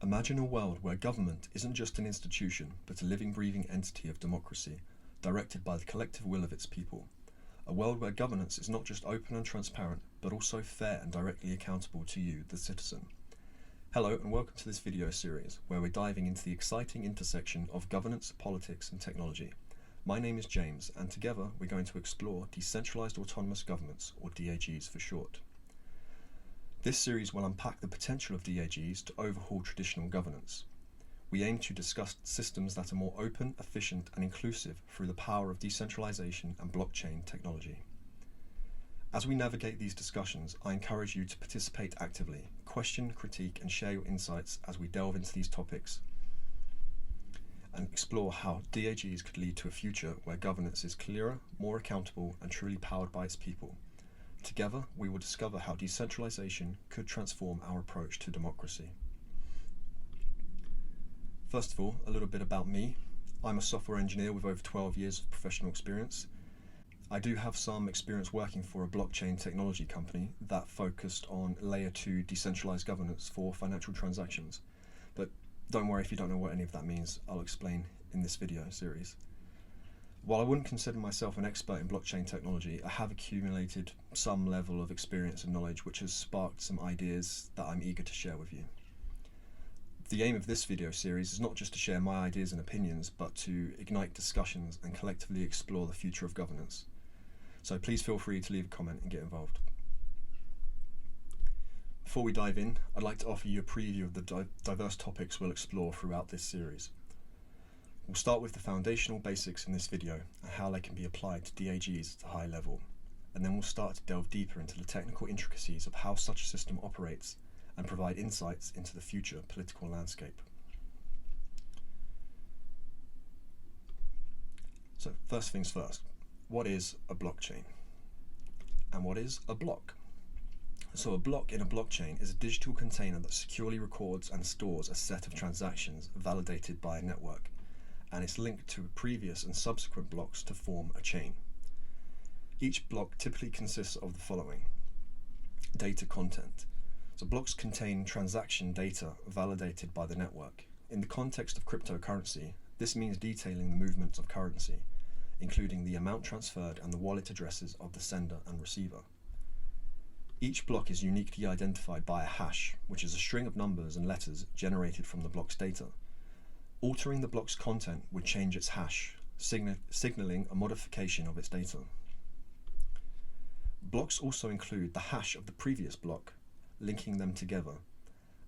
Imagine a world where government isn't just an institution, but a living, breathing entity of democracy, directed by the collective will of its people. A world where governance is not just open and transparent, but also fair and directly accountable to you, the citizen. Hello and welcome to this video series, where we're diving into the exciting intersection of governance, politics and technology. My name is James, and together we're going to explore Decentralised Autonomous Governments, or DAGs for short. This series will unpack the potential of DAGs to overhaul traditional governance. We aim to discuss systems that are more open, efficient and inclusive through the power of decentralization and blockchain technology. As we navigate these discussions, I encourage you to participate actively, question, critique and share your insights as we delve into these topics and explore how DAGs could lead to a future where governance is clearer, more accountable and truly powered by its people. Together, we will discover how decentralization could transform our approach to democracy. First of all, a little bit about me. I'm a software engineer with over 12 years of professional experience. I do have some experience working for a blockchain technology company that focused on layer 2 decentralized governance for financial transactions. But don't worry if you don't know what any of that means, I'll explain in this video series. While I wouldn't consider myself an expert in blockchain technology, I have accumulated some level of experience and knowledge which has sparked some ideas that I'm eager to share with you. The aim of this video series is not just to share my ideas and opinions, but to ignite discussions and collectively explore the future of governance. So please feel free to leave a comment and get involved. Before we dive in, I'd like to offer you a preview of the diverse topics we'll explore throughout this series. We'll start with the foundational basics in this video and how they can be applied to DAGs at a high level, and then we'll start to delve deeper into the technical intricacies of how such a system operates and provide insights into the future political landscape. So first things first, what is a blockchain? And what is a block? So a block in a blockchain is a digital container that securely records and stores a set of transactions validated by a network, and it's linked to previous and subsequent blocks to form a chain. Each block typically consists of the following: data content. So blocks contain transaction data validated by the network. In the context of cryptocurrency, this means detailing the movements of currency, including the amount transferred and the wallet addresses of the sender and receiver. Each block is uniquely identified by a hash, which is a string of numbers and letters generated from the block's data. Altering the block's content would change its hash, signaling a modification of its data. Blocks also include the hash of the previous block, linking them together.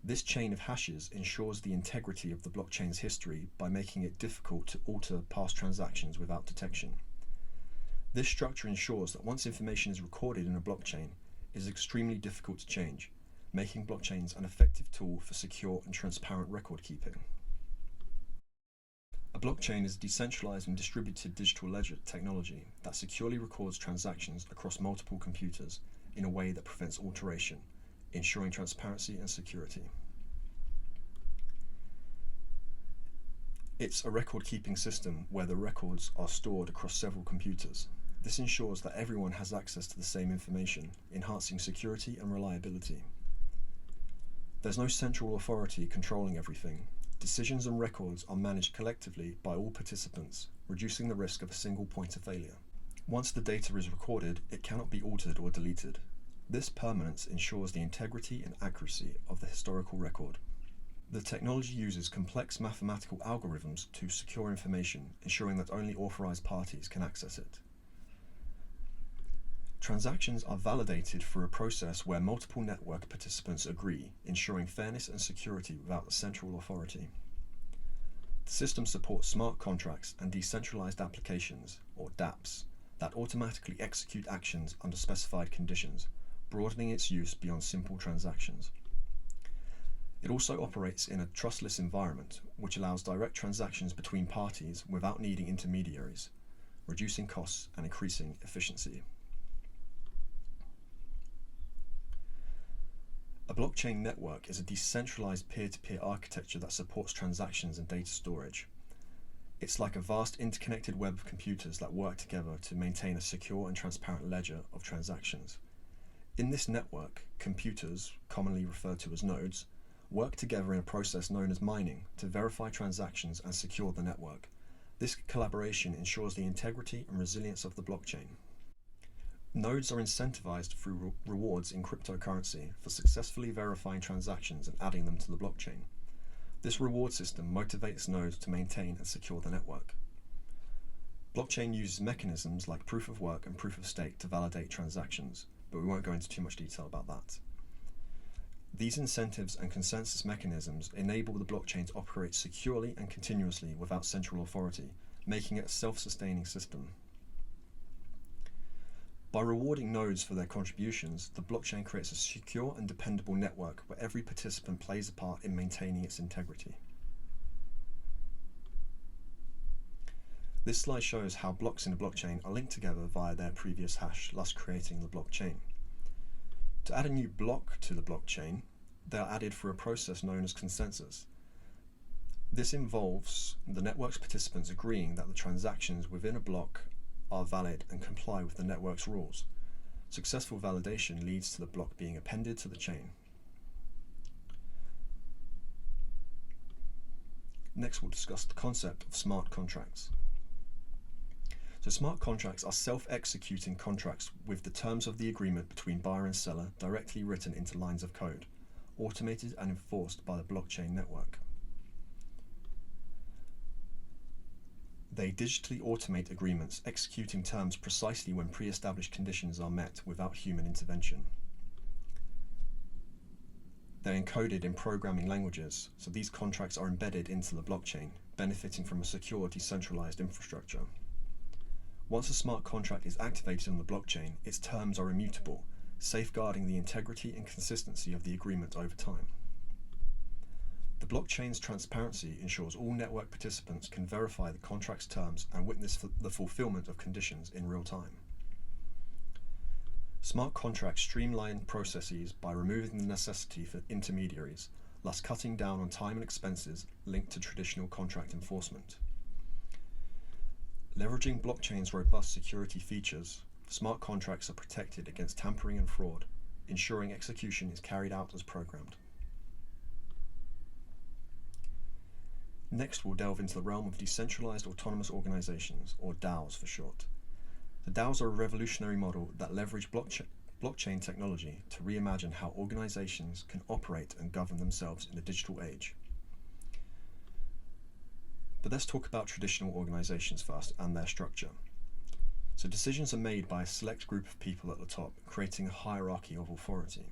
This chain of hashes ensures the integrity of the blockchain's history by making it difficult to alter past transactions without detection. This structure ensures that once information is recorded in a blockchain, it is extremely difficult to change, making blockchains an effective tool for secure and transparent record keeping. A blockchain is a decentralized and distributed digital ledger technology that securely records transactions across multiple computers in a way that prevents alteration, ensuring transparency and security. It's a record-keeping system where the records are stored across several computers. This ensures that everyone has access to the same information, enhancing security and reliability. There's no central authority controlling everything. Decisions and records are managed collectively by all participants, reducing the risk of a single point of failure. Once the data is recorded, it cannot be altered or deleted. This permanence ensures the integrity and accuracy of the historical record. The technology uses complex mathematical algorithms to secure information, ensuring that only authorized parties can access it. Transactions are validated through a process where multiple network participants agree, ensuring fairness and security without a central authority. The system supports smart contracts and decentralized applications, or DApps, that automatically execute actions under specified conditions, broadening its use beyond simple transactions. It also operates in a trustless environment, which allows direct transactions between parties without needing intermediaries, reducing costs and increasing efficiency. A blockchain network is a decentralized peer-to-peer architecture that supports transactions and data storage. It's like a vast interconnected web of computers that work together to maintain a secure and transparent ledger of transactions. In this network, computers, commonly referred to as nodes, work together in a process known as mining to verify transactions and secure the network. This collaboration ensures the integrity and resilience of the blockchain. Nodes are incentivized through rewards in cryptocurrency for successfully verifying transactions and adding them to the blockchain. This reward system motivates nodes to maintain and secure the network. Blockchain uses mechanisms like proof of work and proof of stake to validate transactions, but we won't go into too much detail about that. These incentives and consensus mechanisms enable the blockchain to operate securely and continuously without central authority, making it a self-sustaining system. By rewarding nodes for their contributions, the blockchain creates a secure and dependable network where every participant plays a part in maintaining its integrity. This slide shows how blocks in a blockchain are linked together via their previous hash, thus creating the blockchain. To add a new block to the blockchain, they are added through a process known as consensus. This involves the network's participants agreeing that the transactions within a block are valid and comply with the network's rules. Successful validation leads to the block being appended to the chain. Next, we'll discuss the concept of smart contracts. So smart contracts are self-executing contracts with the terms of the agreement between buyer and seller directly written into lines of code, automated and enforced by the blockchain network. They digitally automate agreements, executing terms precisely when pre-established conditions are met without human intervention. They're encoded in programming languages, so these contracts are embedded into the blockchain, benefiting from a secure, decentralized infrastructure. Once a smart contract is activated on the blockchain, its terms are immutable, safeguarding the integrity and consistency of the agreement over time. The blockchain's transparency ensures all network participants can verify the contract's terms and witness the fulfillment of conditions in real time. Smart contracts streamline processes by removing the necessity for intermediaries, thus cutting down on time and expenses linked to traditional contract enforcement. Leveraging blockchain's robust security features, smart contracts are protected against tampering and fraud, ensuring execution is carried out as programmed. Next, we'll delve into the realm of decentralized autonomous organizations, or DAOs for short. The DAOs are a revolutionary model that leverage blockchain technology to reimagine how organizations can operate and govern themselves in the digital age. But let's talk about traditional organizations first and their structure. So decisions are made by a select group of people at the top, creating a hierarchy of authority.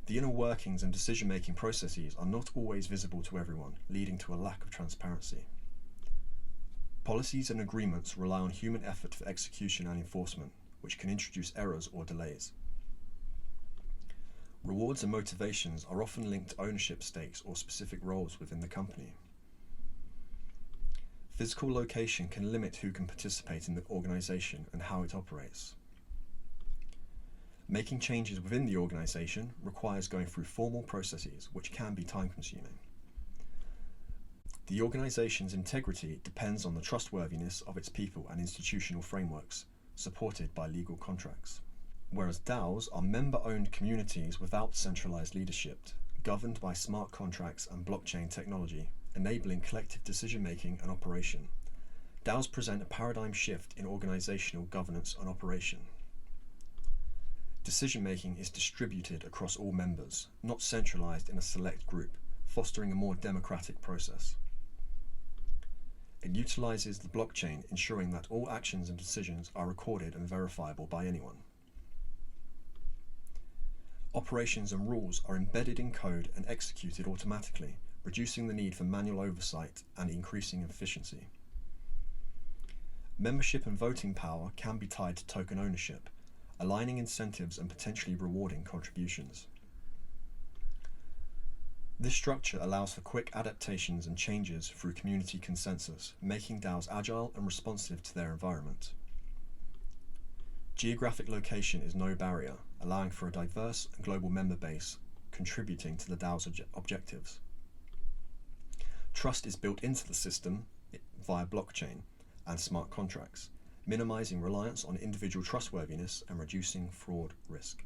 The inner workings and decision-making processes are not always visible to everyone, leading to a lack of transparency. Policies and agreements rely on human effort for execution and enforcement, which can introduce errors or delays. Rewards and motivations are often linked to ownership stakes or specific roles within the company. Physical location can limit who can participate in the organization and how it operates. Making changes within the organization requires going through formal processes, which can be time-consuming. The organization's integrity depends on the trustworthiness of its people and institutional frameworks, supported by legal contracts. Whereas DAOs are member-owned communities without centralized leadership, governed by smart contracts and blockchain technology, enabling collective decision-making and operation. DAOs present a paradigm shift in organizational governance and operation. Decision-making is distributed across all members, not centralized in a select group, fostering a more democratic process. It utilizes the blockchain, ensuring that all actions and decisions are recorded and verifiable by anyone. Operations and rules are embedded in code and executed automatically, reducing the need for manual oversight and increasing efficiency. Membership and voting power can be tied to token ownership, aligning incentives and potentially rewarding contributions. This structure allows for quick adaptations and changes through community consensus, making DAOs agile and responsive to their environment. Geographic location is no barrier, allowing for a diverse and global member base, contributing to the DAO's objectives. Trust is built into the system via blockchain and smart contracts, minimizing reliance on individual trustworthiness and reducing fraud risk.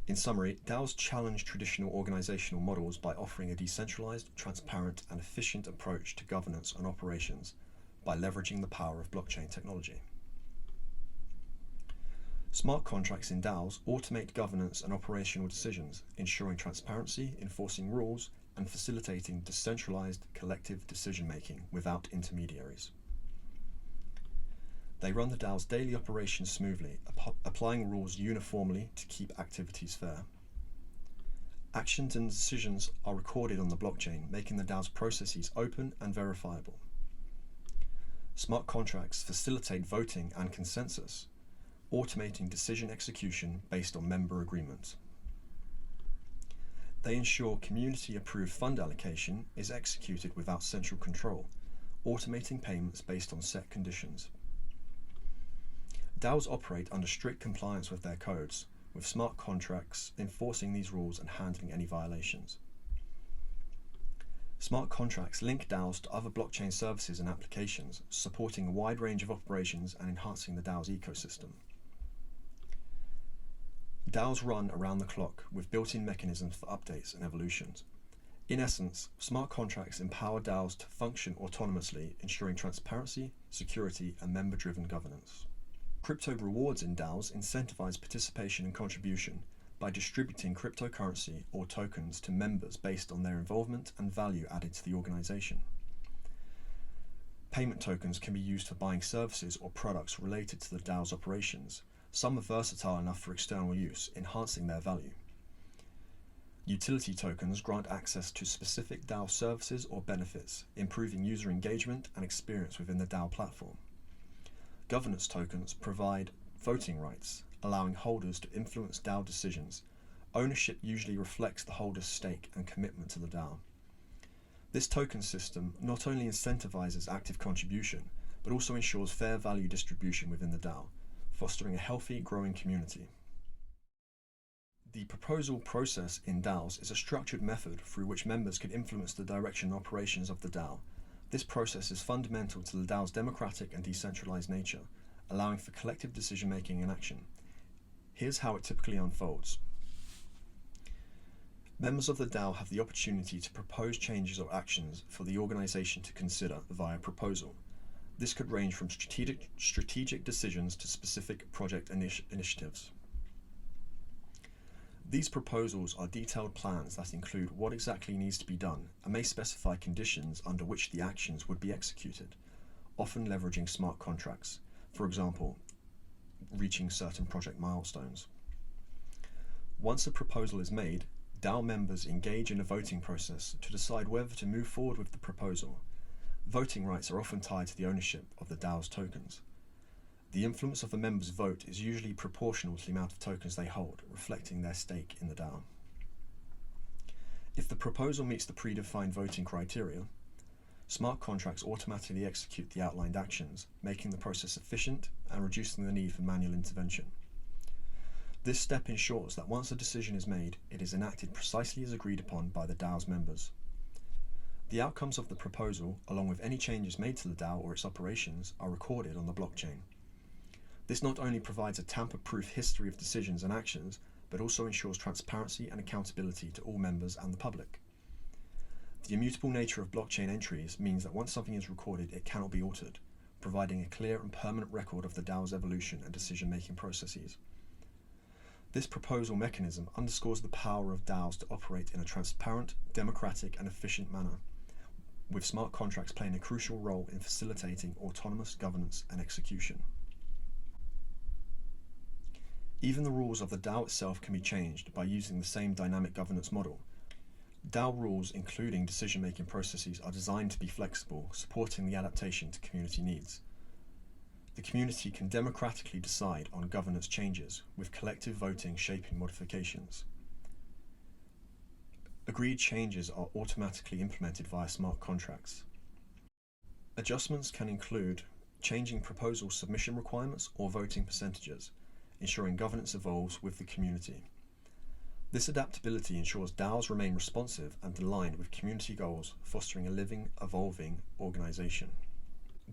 In summary, DAOs challenge traditional organizational models by offering a decentralized, transparent, and efficient approach to governance and operations by leveraging the power of blockchain technology. Smart contracts in DAOs automate governance and operational decisions, ensuring transparency, enforcing rules, and facilitating decentralized collective decision-making without intermediaries. They run the DAO's daily operations smoothly, applying rules uniformly to keep activities fair. Actions and decisions are recorded on the blockchain, making the DAO's processes open and verifiable. Smart contracts facilitate voting and consensus, automating decision execution based on member agreements. They ensure community-approved fund allocation is executed without central control, automating payments based on set conditions. DAOs operate under strict compliance with their codes, with smart contracts enforcing these rules and handling any violations. Smart contracts link DAOs to other blockchain services and applications, supporting a wide range of operations and enhancing the DAO's ecosystem. DAOs run around the clock with built-in mechanisms for updates and evolutions. In essence, smart contracts empower DAOs to function autonomously, ensuring transparency, security, and member-driven governance. Crypto rewards in DAOs incentivize participation and contribution by distributing cryptocurrency or tokens to members based on their involvement and value added to the organization. Payment tokens can be used for buying services or products related to the DAO's operations. Some are versatile enough for external use, enhancing their value. Utility tokens grant access to specific DAO services or benefits, improving user engagement and experience within the DAO platform. Governance tokens provide voting rights, allowing holders to influence DAO decisions. Ownership usually reflects the holder's stake and commitment to the DAO. This token system not only incentivizes active contribution, but also ensures fair value distribution within the DAO, fostering a healthy, growing community. The proposal process in DAOs is a structured method through which members can influence the direction and operations of the DAO. This process is fundamental to the DAO's democratic and decentralized nature, allowing for collective decision-making and action. Here's how it typically unfolds. Members of the DAO have the opportunity to propose changes or actions for the organization to consider via proposal. This could range from strategic decisions to specific project initiatives. These proposals are detailed plans that include what exactly needs to be done and may specify conditions under which the actions would be executed, often leveraging smart contracts, for example, reaching certain project milestones. Once a proposal is made, DAO members engage in a voting process to decide whether to move forward with the proposal. Voting rights are often tied to the ownership of the DAO's tokens. The influence of a member's vote is usually proportional to the amount of tokens they hold, reflecting their stake in the DAO. If the proposal meets the predefined voting criteria, smart contracts automatically execute the outlined actions, making the process efficient and reducing the need for manual intervention. This step ensures that once a decision is made, it is enacted precisely as agreed upon by the DAO's members. The outcomes of the proposal, along with any changes made to the DAO or its operations, are recorded on the blockchain. This not only provides a tamper-proof history of decisions and actions, but also ensures transparency and accountability to all members and the public. The immutable nature of blockchain entries means that once something is recorded, it cannot be altered, providing a clear and permanent record of the DAO's evolution and decision-making processes. This proposal mechanism underscores the power of DAOs to operate in a transparent, democratic, and efficient manner, with smart contracts playing a crucial role in facilitating autonomous governance and execution. Even the rules of the DAO itself can be changed by using the same dynamic governance model. DAO rules, including decision-making processes, are designed to be flexible, supporting the adaptation to community needs. The community can democratically decide on governance changes, with collective voting shaping modifications. Agreed changes are automatically implemented via smart contracts. Adjustments can include changing proposal submission requirements or voting percentages, ensuring governance evolves with the community. This adaptability ensures DAOs remain responsive and aligned with community goals, fostering a living, evolving organization.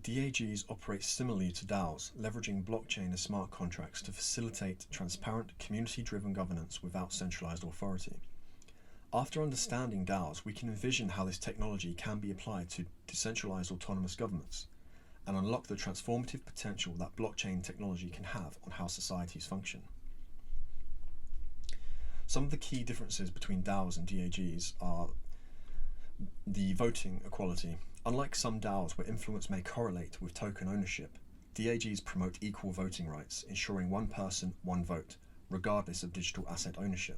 DAGs operate similarly to DAOs, leveraging blockchain and smart contracts to facilitate transparent, community-driven governance without centralized authority. After understanding DAOs, we can envision how this technology can be applied to decentralized autonomous governments and unlock the transformative potential that blockchain technology can have on how societies function. Some of the key differences between DAOs and DAGs are the voting equality. Unlike some DAOs where influence may correlate with token ownership, DAGs promote equal voting rights, ensuring one person, one vote, regardless of digital asset ownership.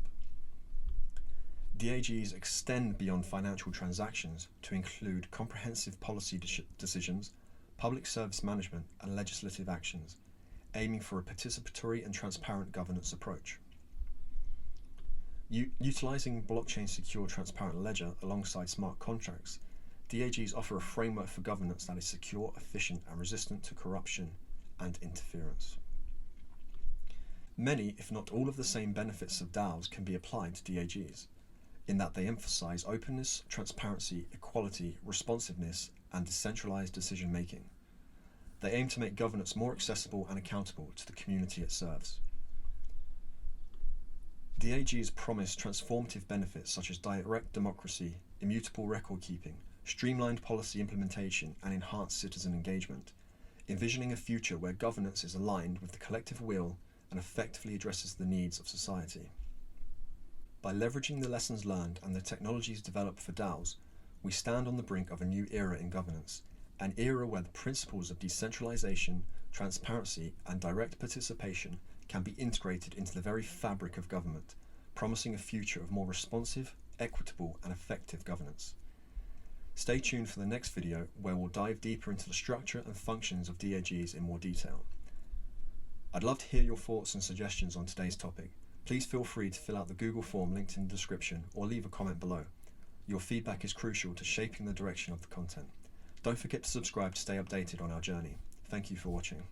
DAGs extend beyond financial transactions to include comprehensive policy decisions, public service management, and legislative actions, aiming for a participatory and transparent governance approach. Utilizing blockchain-secure transparent ledger alongside smart contracts, DAGs offer a framework for governance that is secure, efficient, and resistant to corruption and interference. Many, if not all of the same benefits of DAOs can be applied to DAGs, in that they emphasize openness, transparency, equality, responsiveness, and decentralized decision-making. They aim to make governance more accessible and accountable to the community it serves. DAGs promise transformative benefits such as direct democracy, immutable record keeping, streamlined policy implementation, and enhanced citizen engagement, envisioning a future where governance is aligned with the collective will and effectively addresses the needs of society. By leveraging the lessons learned and the technologies developed for DAOs, we stand on the brink of a new era in governance, an era where the principles of decentralization, transparency, and direct participation can be integrated into the very fabric of government, promising a future of more responsive, equitable, and effective governance. Stay tuned for the next video where we'll dive deeper into the structure and functions of DAGs in more detail. I'd love to hear your thoughts and suggestions on today's topic. Please feel free to fill out the Google form linked in the description or leave a comment below. Your feedback is crucial to shaping the direction of the content. Don't forget to subscribe to stay updated on our journey. Thank you for watching.